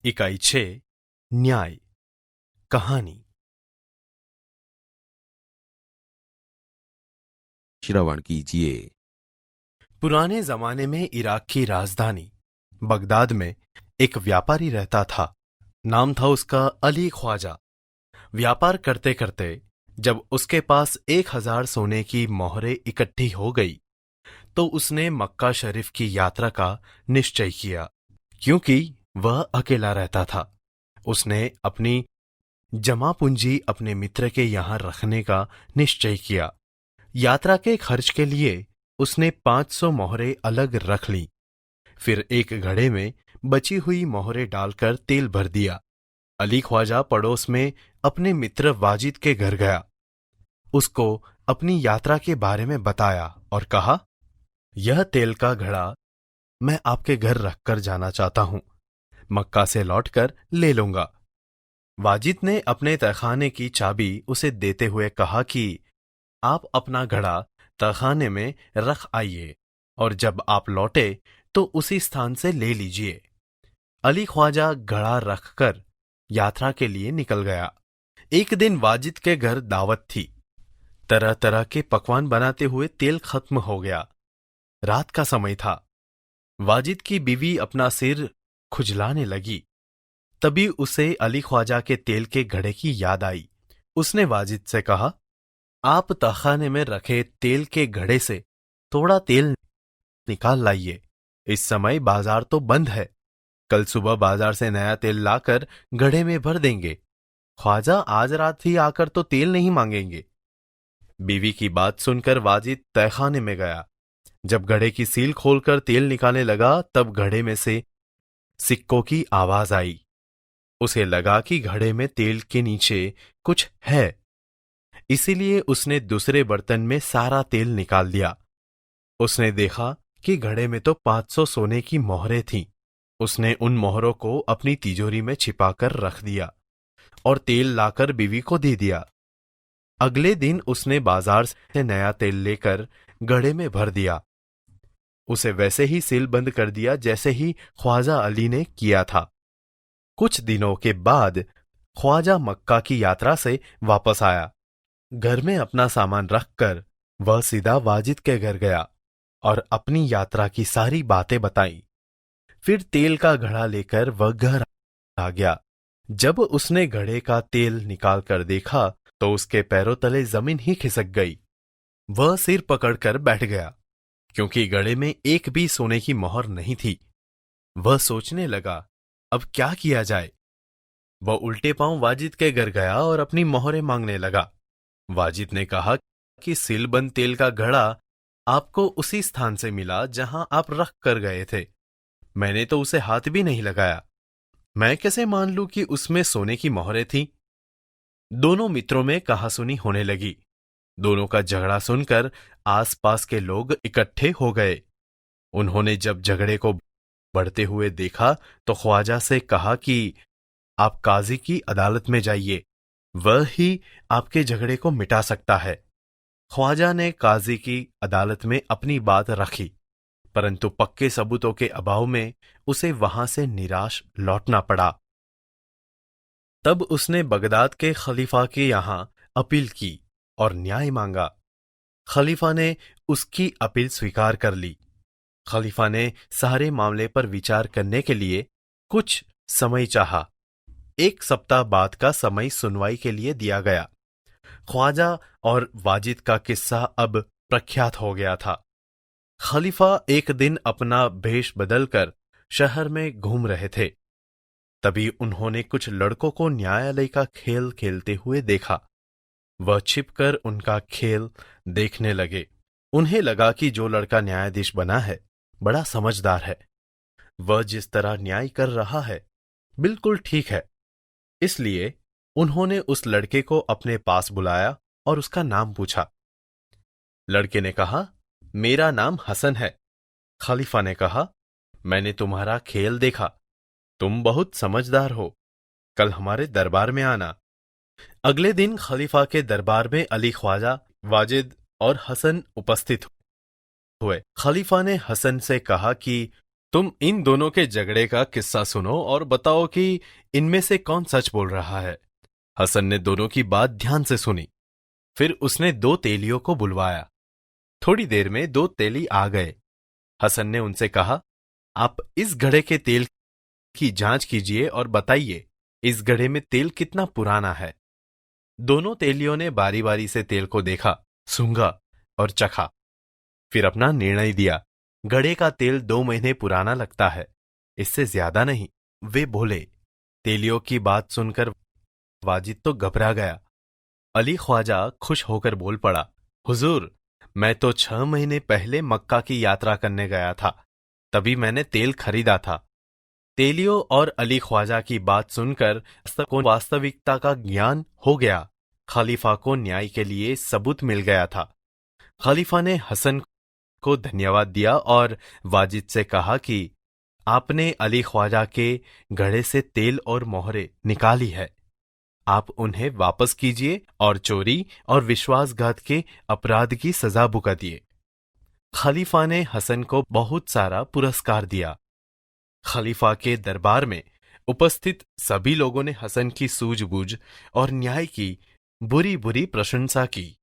इकाई 6 न्याय कहानी। श्रवण कीजिए। पुराने जमाने में इराक की राजधानी बगदाद में एक व्यापारी रहता था। नाम था उसका अली ख्वाजा। व्यापार करते करते जब उसके पास 1000 सोने की मोहरें इकट्ठी हो गई तो उसने मक्का शरीफ की यात्रा का निश्चय किया। क्योंकि वह अकेला रहता था, उसने अपनी जमा पूंजी अपने मित्र के यहां रखने का निश्चय किया। यात्रा के खर्च के लिए उसने 500 मोहरें अलग रख लीं। फिर एक घड़े में बची हुई मोहरें डालकर तेल भर दिया। अली ख्वाजा पड़ोस में अपने मित्र वाजिद के घर गया। उसको अपनी यात्रा के बारे में बताया और कहा, यह तेल का घड़ा मैं आपके घर रखकर जाना चाहता हूं, मक्का से लौटकर ले लूंगा। वाजिद ने अपने तहखाने की चाबी उसे देते हुए कहा कि आप अपना घड़ा तहखाने में रख आइए और जब आप लौटे तो उसी स्थान से ले लीजिए। अली ख्वाजा घड़ा रखकर यात्रा के लिए निकल गया। एक दिन वाजिद के घर दावत थी। तरह तरह के पकवान बनाते हुए तेल खत्म हो गया। रात का समय था। वाजिद की बीवी अपना सिर खुजलाने लगी। तभी उसे अली ख्वाजा के तेल के घड़े की याद आई। उसने वाजिद से कहा, आप तहखाने में रखे तेल के घड़े से थोड़ा तेल निकाल लाइए। इस समय बाजार तो बंद है। कल सुबह बाजार से नया तेल लाकर घड़े में भर देंगे। ख्वाजा आज रात ही आकर तो तेल नहीं मांगेंगे। बीवी की बात सुनकर वाजिद तहखाने में गया। जब घड़े की सील खोलकर तेल निकालने लगा तब घड़े में से सिक्कों की आवाज आई। उसे लगा कि घड़े में तेल के नीचे कुछ है, इसीलिए उसने दूसरे बर्तन में सारा तेल निकाल दिया। उसने देखा कि घड़े में तो 500 सोने की मोहरें थीं। उसने उन मोहरों को अपनी तिजोरी में छिपाकर रख दिया और तेल लाकर बीवी को दे दिया। अगले दिन उसने बाजार से नया तेल लेकर घड़े में भर दिया। उसे वैसे ही सील बंद कर दिया जैसे ही ख्वाजा अली ने किया था। कुछ दिनों के बाद ख्वाजा मक्का की यात्रा से वापस आया। घर में अपना सामान रखकर वह सीधा वाजिद के घर गया और अपनी यात्रा की सारी बातें बताई। फिर तेल का घड़ा लेकर वह घर आ गया। जब उसने घड़े का तेल निकालकर देखा तो उसके पैरों तले जमीन ही खिसक गई। वह सिर पकड़कर बैठ गया, क्योंकि घड़े में एक भी सोने की मोहर नहीं थी। वह सोचने लगा, अब क्या किया जाए। वह उल्टे पांव वाजिद के घर गया और अपनी मोहरें मांगने लगा। वाजिद ने कहा कि सीलबंद तेल का घड़ा आपको उसी स्थान से मिला जहां आप रख कर गए थे। मैंने तो उसे हाथ भी नहीं लगाया। मैं कैसे मान लूं कि उसमें सोने की मोहरें थीं? दोनों मित्रों में कहासुनी होने लगी। दोनों का झगड़ा सुनकर आसपास के लोग इकट्ठे हो गए। उन्होंने जब झगड़े को बढ़ते हुए देखा तो ख्वाजा से कहा कि आप काजी की अदालत में जाइए, वह ही आपके झगड़े को मिटा सकता है। ख्वाजा ने काजी की अदालत में अपनी बात रखी, परंतु पक्के सबूतों के अभाव में उसे वहां से निराश लौटना पड़ा। तब उसने बगदाद के खलीफा के यहां अपील की और न्याय मांगा। खलीफा ने उसकी अपील स्वीकार कर ली। खलीफा ने सारे मामले पर विचार करने के लिए कुछ समय चाहा। 1 सप्ताह बाद का समय सुनवाई के लिए दिया गया। ख्वाजा और वाजिद का किस्सा अब प्रख्यात हो गया था। खलीफा एक दिन अपना भेष बदलकर शहर में घूम रहे थे। तभी उन्होंने कुछ लड़कों को न्यायालय का खेल खेलते हुए देखा। वह छिपकर उनका खेल देखने लगे। उन्हें लगा कि जो लड़का न्यायाधीश बना है बड़ा समझदार है। वह जिस तरह न्याय कर रहा है बिल्कुल ठीक है। इसलिए उन्होंने उस लड़के को अपने पास बुलाया और उसका नाम पूछा। लड़के ने कहा, मेरा नाम हसन है। खलीफा ने कहा, मैंने तुम्हारा खेल देखा, तुम बहुत समझदार हो, कल हमारे दरबार में आना। अगले दिन खलीफा के दरबार में अली ख्वाजा, वाजिद और हसन उपस्थित हुए। खलीफा ने हसन से कहा कि तुम इन दोनों के झगड़े का किस्सा सुनो और बताओ कि इनमें से कौन सच बोल रहा है। हसन ने दोनों की बात ध्यान से सुनी। फिर उसने दो तेलियों को बुलवाया। थोड़ी देर में दो तेली आ गए। हसन ने उनसे कहा, आप इस घड़े के तेल की जांच कीजिए और बताइए इस घड़े में तेल कितना पुराना है। दोनों तेलियों ने बारी बारी से तेल को देखा, सूंघा और चखा। फिर अपना निर्णय दिया। घड़े का तेल 2 महीने पुराना लगता है, इससे ज्यादा नहीं। वे बोले। तेलियों की बात सुनकर वाजिद तो घबरा गया। अली ख्वाजा खुश होकर बोल पड़ा, हुजूर, मैं तो 6 महीने पहले मक्का की यात्रा करने गया था, तभी मैंने तेल खरीदा था। तेलियों और अली ख्वाजा की बात सुनकर वास्तविकता का ज्ञान हो गया। खलीफा को न्याय के लिए सबूत मिल गया था। खलीफा ने हसन को धन्यवाद दिया और वाजिद से कहा कि आपने अली ख्वाजा के घड़े से तेल और मोहरे निकाली है, आप उन्हें वापस कीजिए और चोरी और विश्वासघात के अपराध की सजा भुगतिए। खलीफा ने हसन को बहुत सारा पुरस्कार दिया। खलीफा के दरबार में उपस्थित सभी लोगों ने हसन की सूझबूझ और न्याय की बुरी बुरी प्रशंसा की।